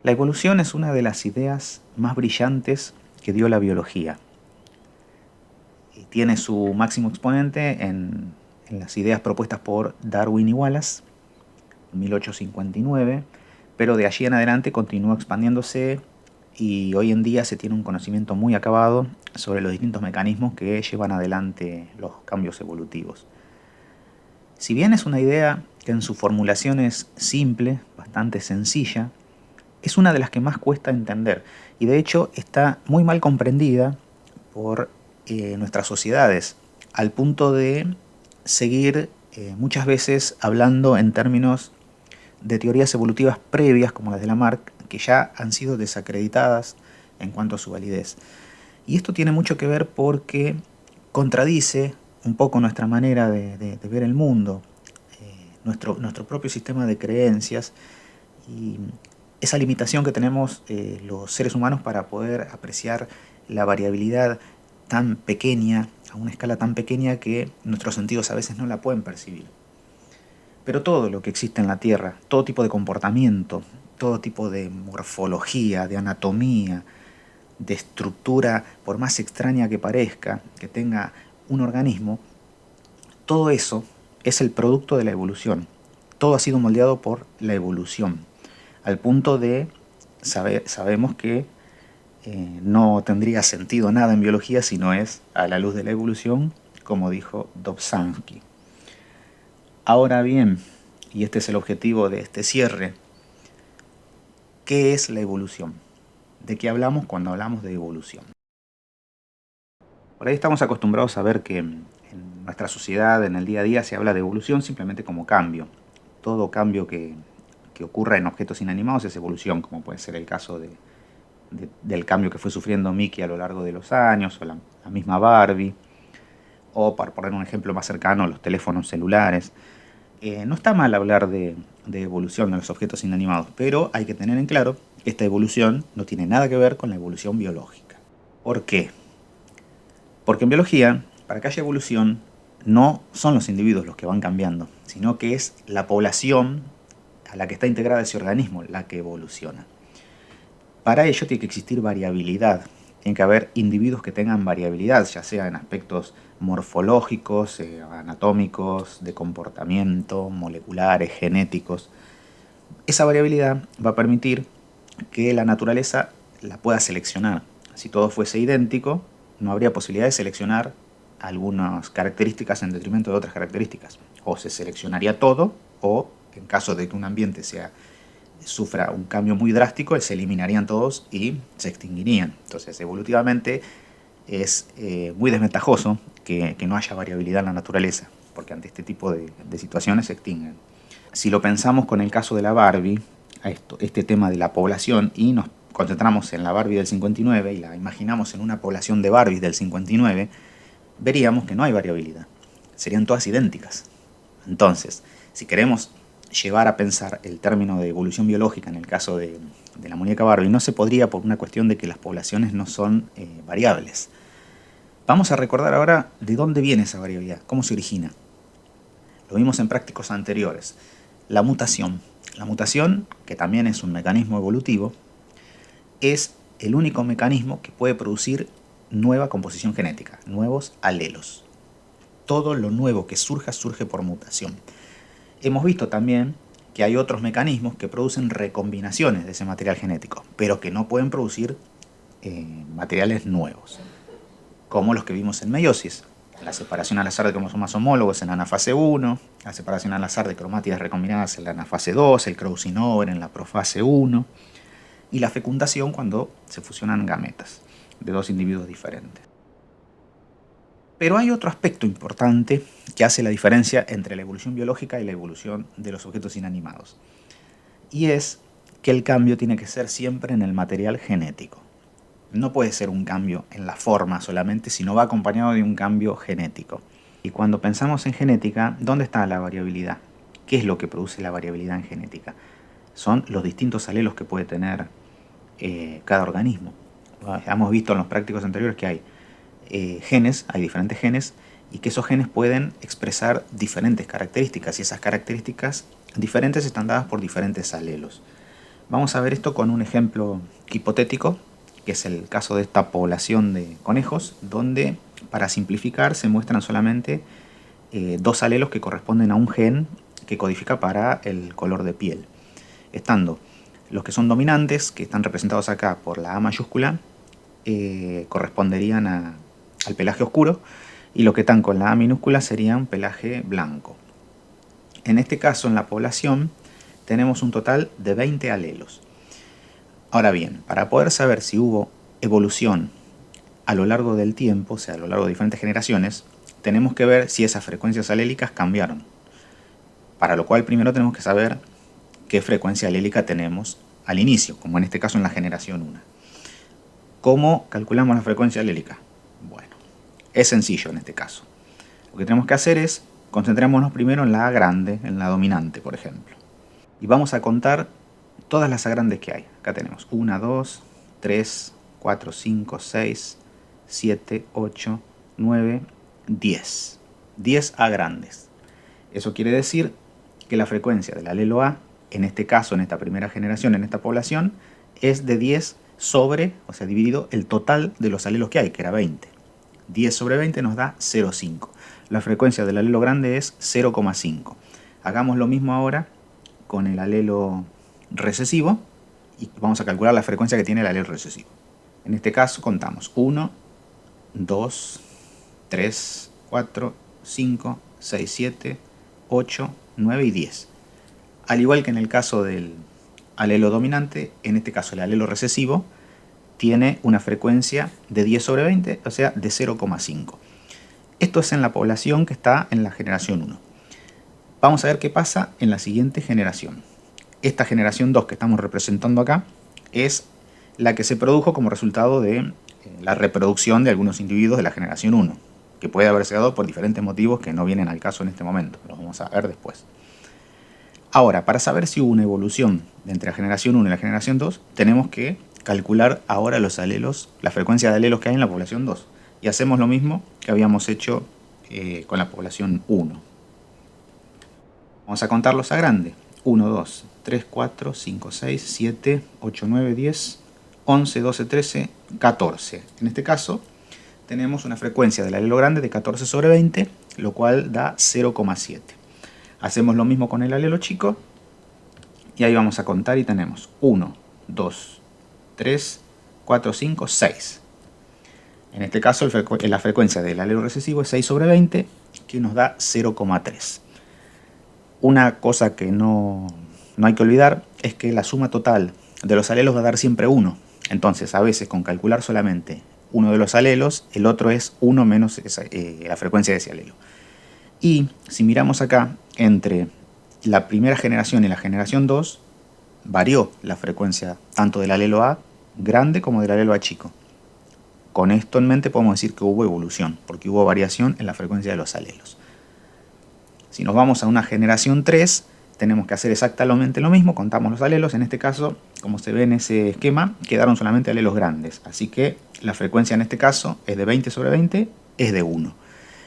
La evolución es una de las ideas más brillantes que dio la biología. Y tiene su máximo exponente en las ideas propuestas por Darwin y Wallace en 1859, pero de allí en adelante continuó expandiéndose y hoy en día se tiene un conocimiento muy acabado sobre los distintos mecanismos que llevan adelante los cambios evolutivos. Si bien es una idea que en su formulación es simple, bastante sencilla, es una de las que más cuesta entender y de hecho está muy mal comprendida por nuestras sociedades, al punto de seguir muchas veces hablando en términos de teorías evolutivas previas como las de Lamarck, que ya han sido desacreditadas en cuanto a su validez. Y esto tiene mucho que ver porque contradice un poco nuestra manera de ver el mundo, nuestro propio sistema de creencias y esa limitación que tenemos los seres humanos para poder apreciar la variabilidad tan pequeña, a una escala tan pequeña que nuestros sentidos a veces no la pueden percibir. Pero todo lo que existe en la Tierra, todo tipo de comportamiento, todo tipo de morfología, de anatomía, de estructura, por más extraña que parezca, que tenga un organismo, todo eso es el producto de la evolución. Todo ha sido moldeado por la evolución, al punto de sabemos que no tendría sentido nada en biología si no es a la luz de la evolución, como dijo Dobzhansky. Ahora bien, y este es el objetivo de este cierre, ¿qué es la evolución? ¿De qué hablamos cuando hablamos de evolución? Por ahí estamos acostumbrados a ver que en nuestra sociedad, en el día a día, se habla de evolución simplemente como cambio. Todo cambio que ocurra en objetos inanimados es evolución, como puede ser el caso del cambio que fue sufriendo Mickey a lo largo de los años, o la misma Barbie, o para poner un ejemplo más cercano, los teléfonos celulares. No está mal hablar de evolución de los objetos inanimados, pero hay que tener en claro que esta evolución no tiene nada que ver con la evolución biológica. ¿Por qué? Porque en biología, para que haya evolución, no son los individuos los que van cambiando, sino que es la población a la que está integrada ese organismo la que evoluciona. Para ello tiene que existir variabilidad, tiene que haber individuos que tengan variabilidad, ya sea en aspectos morfológicos, anatómicos, de comportamiento, moleculares, genéticos. Esa variabilidad va a permitir que la naturaleza la pueda seleccionar. Si todo fuese idéntico, no habría posibilidad de seleccionar algunas características en detrimento de otras características. O se seleccionaría todo, o en caso de que un ambiente sufra un cambio muy drástico, se eliminarían todos y se extinguirían. Entonces, evolutivamente es muy desventajoso que no haya variabilidad en la naturaleza, porque ante este tipo de situaciones se extinguen. Si lo pensamos con el caso de la Barbie, este tema de la población, y nos concentramos en la Barbie del 59 y la imaginamos en una población de Barbies del 59, veríamos que no hay variabilidad. Serían todas idénticas. Entonces, si queremos llevar a pensar el término de evolución biológica en el caso de la muñeca Barbie, no se podría por una cuestión de que las poblaciones no son variables. Vamos a recordar ahora de dónde viene esa variabilidad, cómo se origina. Lo vimos en prácticos anteriores. La mutación. La mutación, que también es un mecanismo evolutivo, es el único mecanismo que puede producir nueva composición genética, nuevos alelos. Todo lo nuevo que surja surge por mutación. Hemos visto también que hay otros mecanismos que producen recombinaciones de ese material genético, pero que no pueden producir materiales nuevos, como los que vimos en meiosis. La separación al azar de cromosomas homólogos en la anafase 1, la separación al azar de cromátidas recombinadas en la anafase 2, el crossing over en la profase 1, y la fecundación cuando se fusionan gametas de dos individuos diferentes. Pero hay otro aspecto importante que hace la diferencia entre la evolución biológica y la evolución de los objetos inanimados. Y es que el cambio tiene que ser siempre en el material genético. No puede ser un cambio en la forma solamente, sino va acompañado de un cambio genético. Y cuando pensamos en genética, ¿dónde está la variabilidad? ¿Qué es lo que produce la variabilidad en genética? Son los distintos alelos que puede tener cada organismo. Hemos visto en los prácticos anteriores que hay genes, hay diferentes genes, y que esos genes pueden expresar diferentes características, y esas características diferentes están dadas por diferentes alelos. Vamos a ver esto con un ejemplo hipotético, que es el caso de esta población de conejos, donde para simplificar se muestran solamente dos alelos que corresponden a un gen que codifica para el color de piel. Estando los que son dominantes, que están representados acá por la A mayúscula, corresponderían al pelaje oscuro, y los que están con la A minúscula serían pelaje blanco. En este caso, en la población, tenemos un total de 20 alelos. Ahora bien, para poder saber si hubo evolución a lo largo del tiempo, o sea, a lo largo de diferentes generaciones, tenemos que ver si esas frecuencias alélicas cambiaron. Para lo cual primero tenemos que saber qué frecuencia alélica tenemos al inicio, como en este caso en la generación 1. ¿Cómo calculamos la frecuencia alélica? Bueno, es sencillo en este caso. Lo que tenemos que hacer es concentrémonos primero en la A grande, en la dominante, por ejemplo. Y vamos a contar todas las A grandes que hay. Acá tenemos 1, 2, 3, 4, 5, 6, 7, 8, 9, 10. 10 A grandes. Eso quiere decir que la frecuencia del alelo A, en este caso, en esta primera generación, en esta población, es de 10 sobre, o sea, dividido el total de los alelos que hay, que era 20. 10 sobre 20 nos da 0,5. La frecuencia del alelo grande es 0,5. Hagamos lo mismo ahora con el alelo recesivo y vamos a calcular la frecuencia que tiene el alelo recesivo. En este caso contamos 1, 2, 3, 4, 5, 6, 7, 8, 9 y 10. Al igual que en el caso del alelo dominante, en este caso el alelo recesivo tiene una frecuencia de 10 sobre 20, o sea, de 0,5. Esto es en la población que está en la generación 1. Vamos a ver qué pasa en la siguiente generación. Esta generación 2 que estamos representando acá es la que se produjo como resultado de la reproducción de algunos individuos de la generación 1, que puede haberse dado por diferentes motivos que no vienen al caso en este momento, los vamos a ver después. Ahora, para saber si hubo una evolución entre la generación 1 y la generación 2, tenemos que calcular ahora los alelos, la frecuencia de alelos que hay en la población 2. Y hacemos lo mismo que habíamos hecho con la población 1. Vamos a contarlos a grande. 1, 2, 3, 4, 5, 6, 7, 8, 9, 10, 11, 12, 13, 14. En este caso tenemos una frecuencia del alelo grande de 14 sobre 20, lo cual da 0,7. Hacemos lo mismo con el alelo chico y ahí vamos a contar y tenemos 1, 2, 3, 4, 5, 6. En este caso la frecuencia del alelo recesivo es 6 sobre 20, que nos da 0,3. Una cosa que no hay que olvidar es que la suma total de los alelos va a dar siempre 1. Entonces, a veces con calcular solamente uno de los alelos, el otro es 1 menos la frecuencia de ese alelo. Y si miramos acá, entre la primera generación y la generación 2, varió la frecuencia tanto del alelo A grande como del alelo A chico. Con esto en mente podemos decir que hubo evolución, porque hubo variación en la frecuencia de los alelos. Si nos vamos a una generación 3, tenemos que hacer exactamente lo mismo, contamos los alelos. En este caso, como se ve en ese esquema, quedaron solamente alelos grandes. Así que la frecuencia en este caso es de 20 sobre 20, es de 1.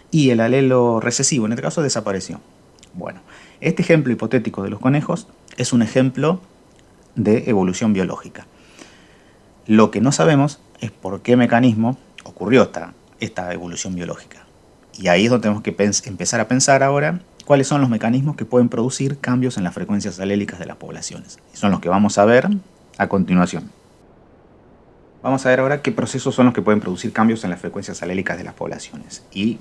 Y el alelo recesivo en este caso desapareció. Bueno, este ejemplo hipotético de los conejos es un ejemplo de evolución biológica. Lo que no sabemos es por qué mecanismo ocurrió esta evolución biológica. Y ahí es donde tenemos que empezar a pensar ahora cuáles son los mecanismos que pueden producir cambios en las frecuencias alélicas de las poblaciones. Y son los que vamos a ver a continuación. Vamos a ver ahora qué procesos son los que pueden producir cambios en las frecuencias alélicas de las poblaciones. Y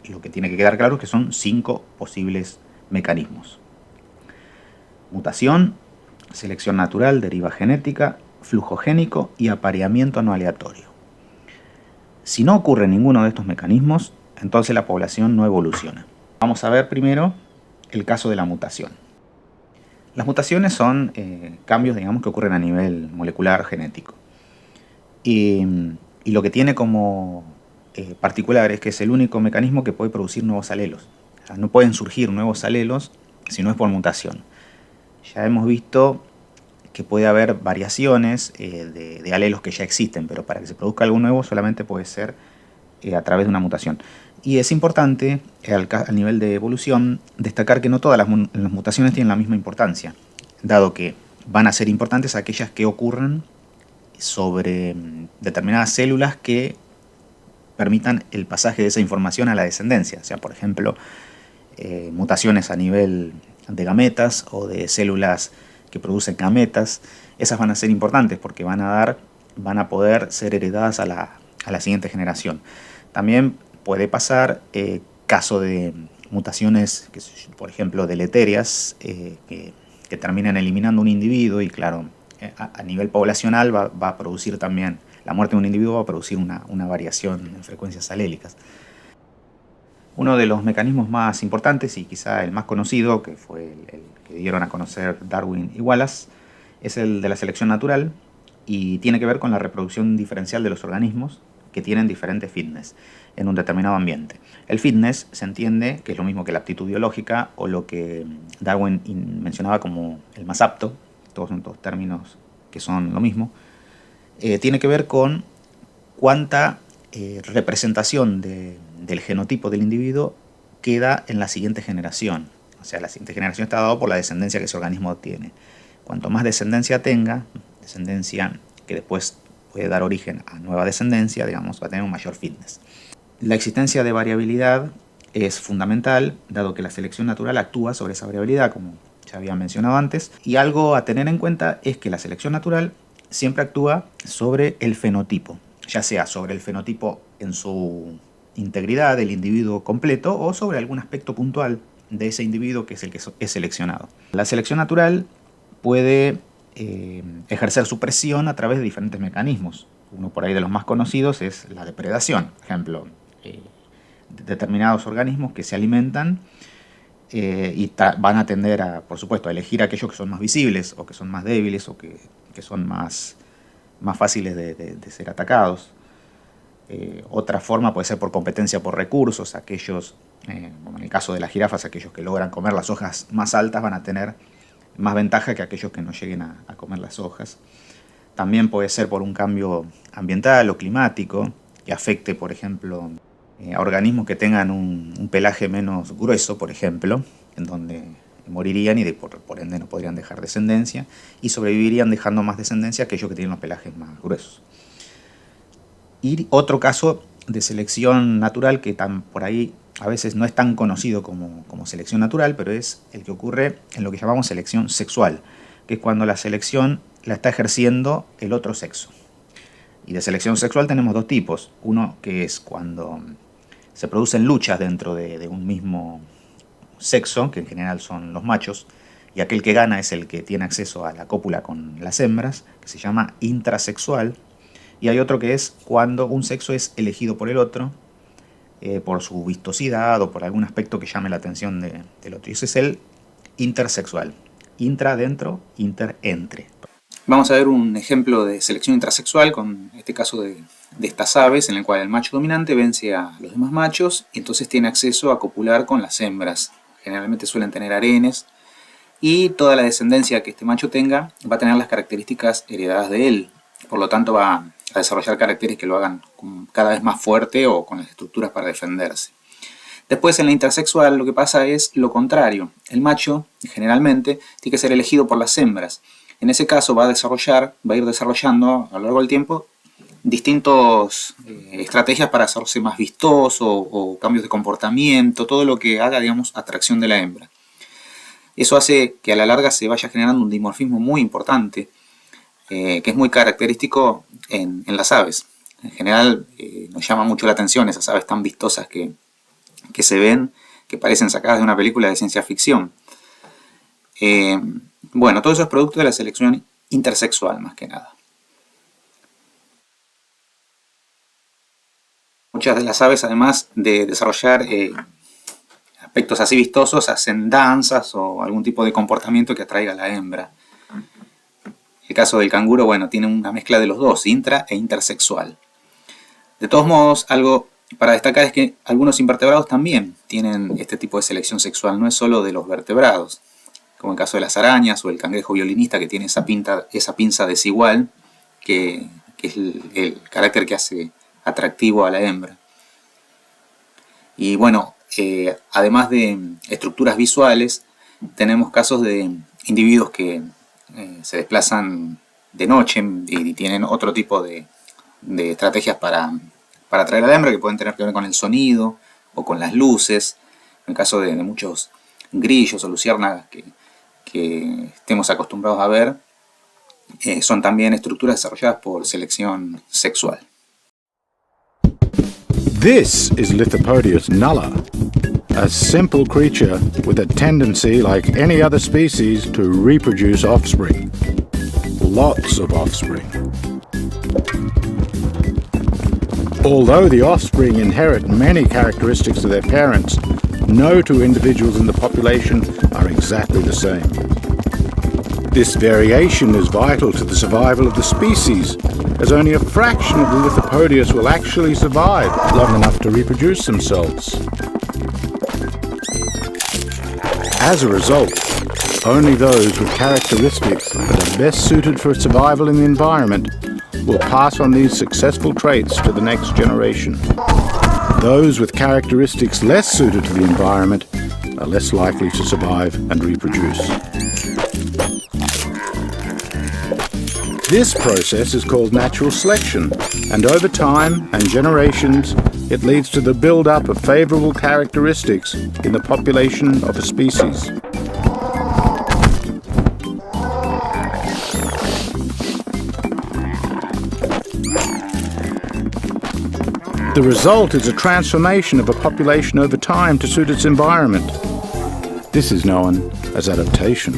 lo que tiene que quedar claro es que son 5 posibles mecanismos: mutación, selección natural, deriva genética, flujo génico y apareamiento no aleatorio. Si no ocurre ninguno de estos mecanismos, entonces la población no evoluciona. Vamos a ver primero el caso de la mutación. Las mutaciones son cambios, digamos, que ocurren a nivel molecular genético. Y lo que tiene como particular es que es el único mecanismo que puede producir nuevos alelos. O sea, no pueden surgir nuevos alelos si no es por mutación. Ya hemos visto que puede haber variaciones de alelos que ya existen, pero para que se produzca algo nuevo solamente puede ser a través de una mutación. Y es importante, al nivel de evolución, destacar que no todas las mutaciones tienen la misma importancia, dado que van a ser importantes aquellas que ocurran sobre determinadas células que permitan el pasaje de esa información a la descendencia. O sea, por ejemplo, mutaciones a nivel de gametas o de células que producen gametas. Esas van a ser importantes porque van a poder ser heredadas a la siguiente generación. También puede pasar caso de mutaciones, por ejemplo, deleterias, que terminan eliminando un individuo y claro, a nivel poblacional va a producir también, la muerte de un individuo va a producir una variación en frecuencias alélicas. Uno de los mecanismos más importantes y quizá el más conocido, que fue el que dieron a conocer Darwin y Wallace, es el de la selección natural y tiene que ver con la reproducción diferencial de los organismos que tienen diferentes fitness en un determinado ambiente. El fitness se entiende que es lo mismo que la aptitud biológica o lo que Darwin mencionaba como el más apto, todos son todos términos que son lo mismo. Tiene que ver con cuánta representación del genotipo del individuo queda en la siguiente generación. O sea, la siguiente generación está dado por la descendencia que ese organismo tiene. Cuanto más descendencia tenga, descendencia que después puede dar origen a nueva descendencia, digamos, va a tener un mayor fitness. La existencia de variabilidad es fundamental, dado que la selección natural actúa sobre esa variabilidad, como ya había mencionado antes, y algo a tener en cuenta es que la selección natural siempre actúa sobre el fenotipo, ya sea sobre el fenotipo en su integridad del individuo completo o sobre algún aspecto puntual de ese individuo que es el que es seleccionado. La selección natural puede ejercer su presión a través de diferentes mecanismos. Uno por ahí de los más conocidos es la depredación. Por ejemplo, determinados organismos que se alimentan y van a tender a, por supuesto, a elegir aquellos que son más visibles o que son más débiles o que son más fáciles de ser atacados. Otra forma puede ser por competencia por recursos. Aquellos, como en el caso de las jirafas, aquellos que logran comer las hojas más altas van a tener más ventaja que aquellos que no lleguen a comer las hojas. También puede ser por un cambio ambiental o climático que afecte, por ejemplo, a organismos que tengan un pelaje menos grueso, por ejemplo, en donde morirían y por ende no podrían dejar descendencia y sobrevivirían dejando más descendencia aquellos que tienen los pelajes más gruesos. Y otro caso de selección natural que por ahí a veces no es tan conocido como selección natural, pero es el que ocurre en lo que llamamos selección sexual, que es cuando la selección la está ejerciendo el otro sexo. Y de selección sexual tenemos dos tipos. Uno que es cuando se producen luchas dentro de un mismo sexo, que en general son los machos, y aquel que gana es el que tiene acceso a la cópula con las hembras, que se llama intrasexual. Y hay otro que es cuando un sexo es elegido por el otro, por su vistosidad o por algún aspecto que llame la atención del otro. Y ese es el intersexual. Intra dentro, inter entre. Vamos a ver un ejemplo de selección intrasexual con este caso de estas aves en el cual el macho dominante vence a los demás machos y entonces tiene acceso a copular con las hembras. Generalmente suelen tener harenes y toda la descendencia que este macho tenga va a tener las características heredadas de él. Por lo tanto va a desarrollar caracteres que lo hagan cada vez más fuerte o con las estructuras para defenderse. Después en la intersexual lo que pasa es lo contrario. El macho generalmente tiene que ser elegido por las hembras. En ese caso va a ir desarrollando a lo largo del tiempo distintas estrategias para hacerse más vistoso o cambios de comportamiento, todo lo que haga, digamos, atracción de la hembra. Eso hace que a la larga se vaya generando un dimorfismo muy importante, que es muy característico en las aves. En general nos llama mucho la atención esas aves tan vistosas que se ven, que parecen sacadas de una película de ciencia ficción. Bueno, todo eso es producto de la selección intersexual, más que nada. Muchas de las aves, además de desarrollar aspectos así vistosos, hacen danzas o algún tipo de comportamiento que atraiga a la hembra. El caso del canguro, bueno, tiene una mezcla de los dos, intra e intersexual. De todos modos, algo para destacar es que algunos invertebrados también tienen este tipo de selección sexual, no es solo de los vertebrados, como el caso de las arañas o el cangrejo violinista que tiene esa pinza desigual, que es el carácter que hace atractivo a la hembra. Y bueno, además de estructuras visuales, tenemos casos de individuos que se desplazan de noche y tienen otro tipo de estrategias para atraer a la hembra, que pueden tener que ver con el sonido o con las luces. En el caso de muchos grillos o luciérnagas que estemos acostumbrados a ver, son también estructuras desarrolladas por selección sexual. This is Lithopodius nulla, a simple creature with a tendency, like any other species, to reproduce offspring. Lots of offspring. Although the offspring inherit many characteristics of their parents, no two individuals in the population are exactly the same. This variation is vital to the survival of the species, as only a fraction of the Lithopodius will actually survive long enough to reproduce themselves. As a result, only those with characteristics that are best suited for survival in the environment will pass on these successful traits to the next generation. Those with characteristics less suited to the environment are less likely to survive and reproduce. This process is called natural selection, and over time and generations, it leads to the build-up of favorable characteristics in the population of a species. The result is a transformation of a population over time to suit its environment. This is known as adaptation.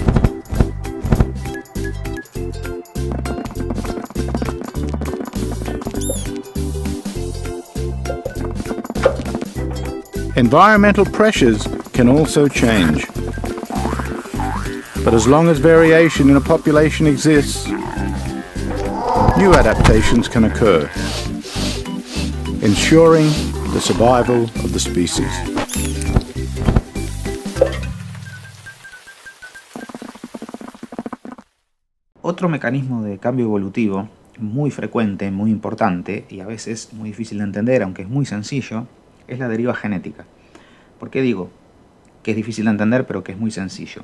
Environmental pressures can also change. But as long as variation in a population exists, new adaptations can occur, ensuring the survival of the species. Otro mecanismo de cambio evolutivo muy frecuente, muy importante y a veces muy difícil de entender, aunque es muy sencillo, es la deriva genética. ¿Por qué digo que es difícil de entender pero que es muy sencillo?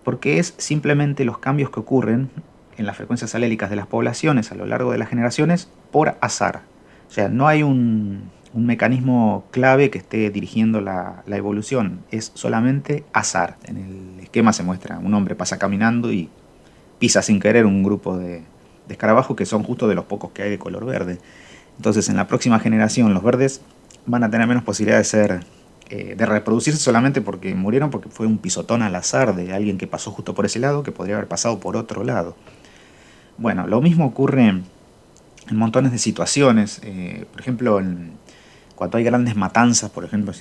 Porque es simplemente los cambios que ocurren en las frecuencias alélicas de las poblaciones a lo largo de las generaciones por azar. O sea, no hay un mecanismo clave que esté dirigiendo la evolución, es solamente azar. En el esquema se muestra un hombre pasa caminando y pisa sin querer un grupo de escarabajos que son justo de los pocos que hay de color verde. Entonces en la próxima generación los verdes van a tener menos posibilidad de reproducirse solamente porque murieron, porque fue un pisotón al azar de alguien que pasó justo por ese lado, que podría haber pasado por otro lado. Bueno, lo mismo ocurre en montones de situaciones. Por ejemplo, cuando hay grandes matanzas, por ejemplo,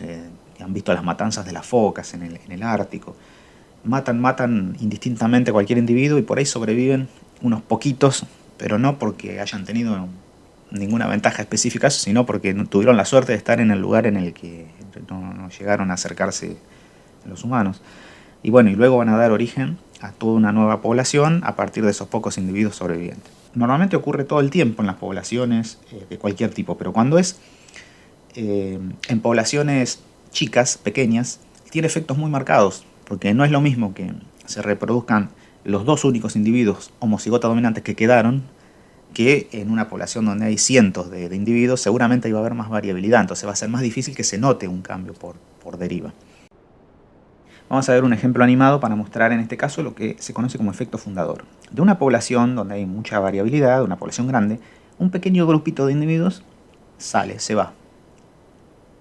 han visto las matanzas de las focas en el Ártico. Matan indistintamente a cualquier individuo y por ahí sobreviven unos poquitos, pero no porque hayan tenido ninguna ventaja específica, sino porque no tuvieron la suerte de estar en el lugar en el que no llegaron a acercarse los humanos. Y bueno, y luego van a dar origen a toda una nueva población a partir de esos pocos individuos sobrevivientes. Normalmente ocurre todo el tiempo en las poblaciones de cualquier tipo, pero cuando es en poblaciones chicas, pequeñas, tiene efectos muy marcados, porque no es lo mismo que se reproduzcan los dos únicos individuos homocigota dominantes que quedaron, que en una población donde hay cientos de individuos seguramente ahí va a haber más variabilidad, entonces va a ser más difícil que se note un cambio por deriva. Vamos a ver un ejemplo animado para mostrar en este caso lo que se conoce como efecto fundador. De una población donde hay mucha variabilidad, una población grande, un pequeño grupito de individuos se va.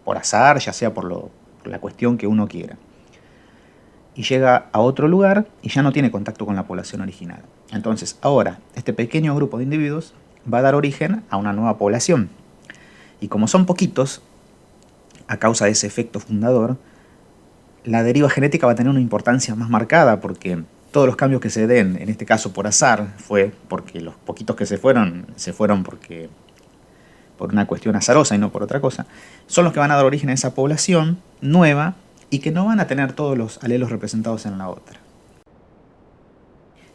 Por azar, ya sea por la cuestión que uno quiera. Y llega a otro lugar y ya no tiene contacto con la población original. Entonces, ahora, este pequeño grupo de individuos va a dar origen a una nueva población. Y como son poquitos, a causa de ese efecto fundador, la deriva genética va a tener una importancia más marcada, porque todos los cambios que se den, en este caso por azar, fue porque los poquitos que se fueron por una cuestión azarosa y no por otra cosa, son los que van a dar origen a esa población nueva y que no van a tener todos los alelos representados en la otra.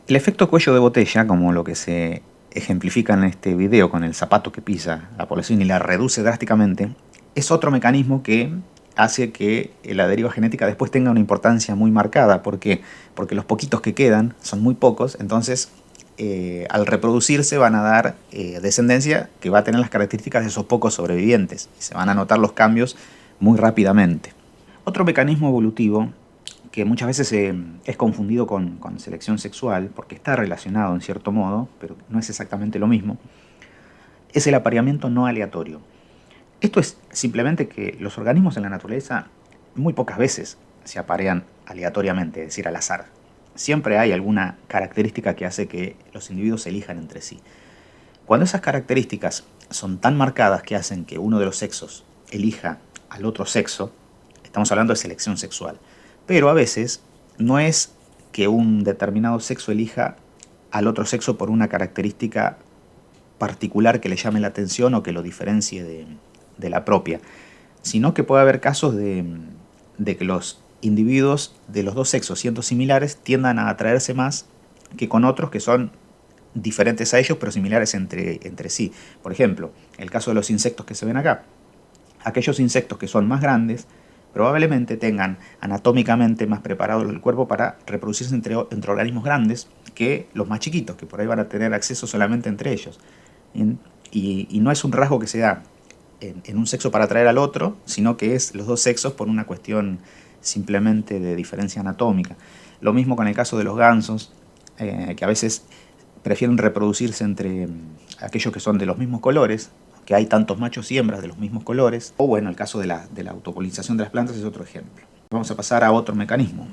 El efecto cuello de botella, como lo que se ejemplifica en este video con el zapato que pisa la población y la reduce drásticamente, es otro mecanismo que hace que la deriva genética después tenga una importancia muy marcada. ¿Por qué? Porque los poquitos que quedan son muy pocos, entonces al reproducirse van a dar descendencia que va a tener las características de esos pocos sobrevivientes y se van a notar los cambios muy rápidamente. Otro mecanismo evolutivo que muchas veces es confundido con selección sexual, porque está relacionado en cierto modo, pero no es exactamente lo mismo, es el apareamiento no aleatorio. Esto es simplemente que los organismos en la naturaleza muy pocas veces se aparean aleatoriamente, es decir, al azar. Siempre hay alguna característica que hace que los individuos se elijan entre sí. Cuando esas características son tan marcadas que hacen que uno de los sexos elija al otro sexo, estamos hablando de selección sexual. Pero a veces no es que un determinado sexo elija al otro sexo por una característica particular que le llame la atención o que lo diferencie de la propia, sino que puede haber casos de que los individuos de los dos sexos, siendo similares, tiendan a atraerse más que con otros que son diferentes a ellos pero similares entre sí. Por ejemplo, el caso de los insectos que se ven acá. Aquellos insectos que son más grandes probablemente tengan anatómicamente más preparado el cuerpo para reproducirse entre organismos grandes que los más chiquitos, que por ahí van a tener acceso solamente entre ellos. Y no es un rasgo que se da en un sexo para atraer al otro, sino que es los dos sexos por una cuestión simplemente de diferencia anatómica. Lo mismo con el caso de los gansos, que a veces prefieren reproducirse entre aquellos que son de los mismos colores, que hay tantos machos y hembras de los mismos colores, o bueno, el caso de la autopolinización de las plantas es otro ejemplo. Vamos a pasar a otro mecanismo,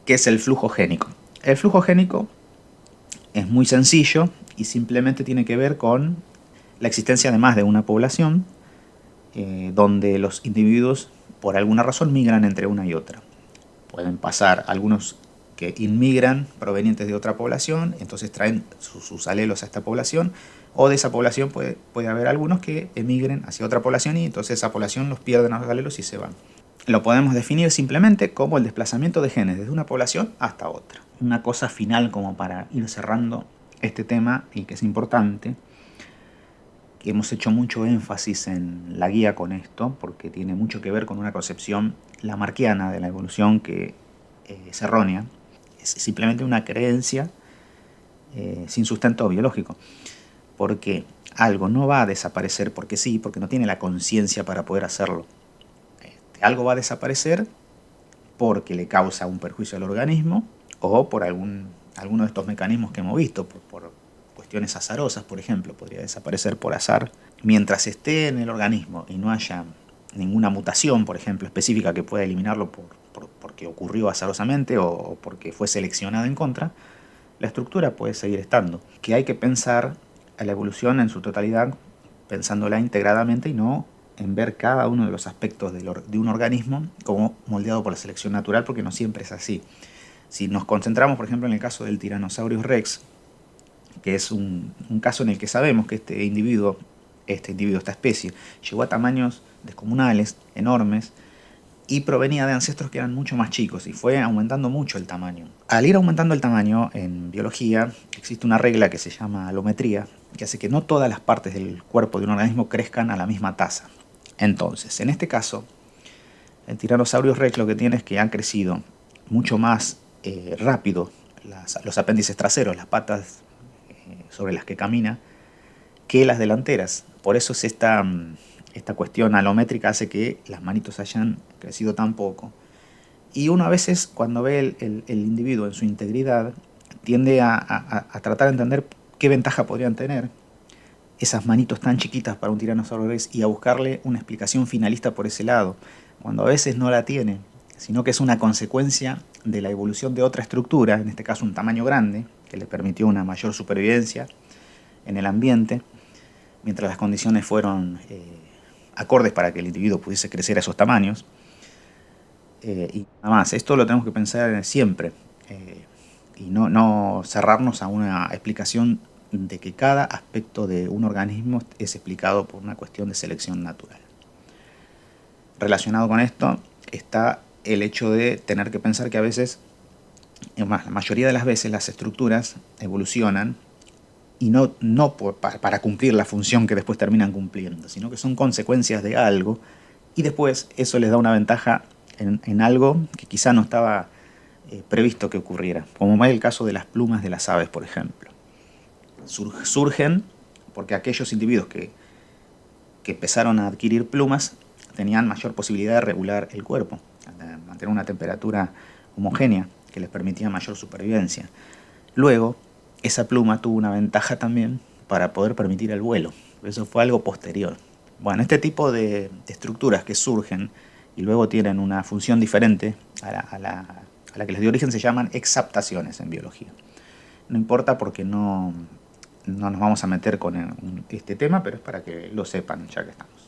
que es el flujo génico. El flujo génico es muy sencillo y simplemente tiene que ver con la existencia de más de una población, donde los individuos por alguna razón migran entre una y otra. Pueden pasar algunos que inmigran provenientes de otra población, entonces traen sus alelos a esta población, o de esa población puede haber algunos que emigren hacia otra población y entonces esa población los pierden a los alelos y se van. Lo podemos definir simplemente como el desplazamiento de genes desde una población hasta otra. Una cosa final como para ir cerrando este tema y que es importante, que hemos hecho mucho énfasis en la guía con esto, porque tiene mucho que ver con una concepción lamarckiana de la evolución que es errónea. Es simplemente una creencia sin sustento biológico, porque algo no va a desaparecer porque sí, porque no tiene la conciencia para poder hacerlo. Algo va a desaparecer porque le causa un perjuicio al organismo o por alguno de estos mecanismos que hemos visto, por cuestiones azarosas, por ejemplo, podría desaparecer por azar. Mientras esté en el organismo y no haya ninguna mutación, por ejemplo, específica que pueda eliminarlo porque ocurrió azarosamente o porque fue seleccionada en contra, la estructura puede seguir estando. Que hay que pensar a la evolución en su totalidad, pensándola integradamente y no en ver cada uno de los aspectos de un organismo como moldeado por la selección natural, porque no siempre es así. Si nos concentramos, por ejemplo, en el caso del Tyrannosaurus Rex, que es un caso en el que sabemos que esta especie, llegó a tamaños descomunales, enormes, y provenía de ancestros que eran mucho más chicos y fue aumentando mucho el tamaño. Al ir aumentando el tamaño, en biología existe una regla que se llama alometría, que hace que no todas las partes del cuerpo de un organismo crezcan a la misma tasa. Entonces, en este caso, el Tyrannosaurus Rex lo que tiene es que han crecido mucho más rápido los apéndices traseros, las patas sobre las que camina, que las delanteras. Por eso es esta cuestión alométrica hace que las manitos hayan crecido tan poco. Y uno a veces, cuando ve el individuo en su integridad, tiende a tratar de entender qué ventaja podrían tener esas manitos tan chiquitas para un Tyrannosaurus Rex y a buscarle una explicación finalista por ese lado, cuando a veces no la tiene, sino que es una consecuencia de la evolución de otra estructura, en este caso un tamaño grande, que le permitió una mayor supervivencia en el ambiente, mientras las condiciones fueron acordes para que el individuo pudiese crecer a esos tamaños. Y nada más, esto lo tenemos que pensar siempre y no cerrarnos a una explicación de que cada aspecto de un organismo es explicado por una cuestión de selección natural. Relacionado con esto está el hecho de tener que pensar que a veces, la mayoría de las veces, las estructuras evolucionan y no para cumplir la función que después terminan cumpliendo, sino que son consecuencias de algo Y después eso les da una ventaja en algo que quizá no estaba previsto que ocurriera, como es el caso de las plumas de las aves, por ejemplo. Surgen porque aquellos individuos que empezaron a adquirir plumas tenían mayor posibilidad de regular el cuerpo, de mantener una temperatura homogénea que les permitía mayor supervivencia. Luego, esa pluma tuvo una ventaja también para poder permitir el vuelo. Eso fue algo posterior. Bueno, este tipo de estructuras que surgen y luego tienen una función diferente a la que les dio origen se llaman exaptaciones en biología. No importa porque no nos vamos a meter con este tema, pero es para que lo sepan ya que estamos.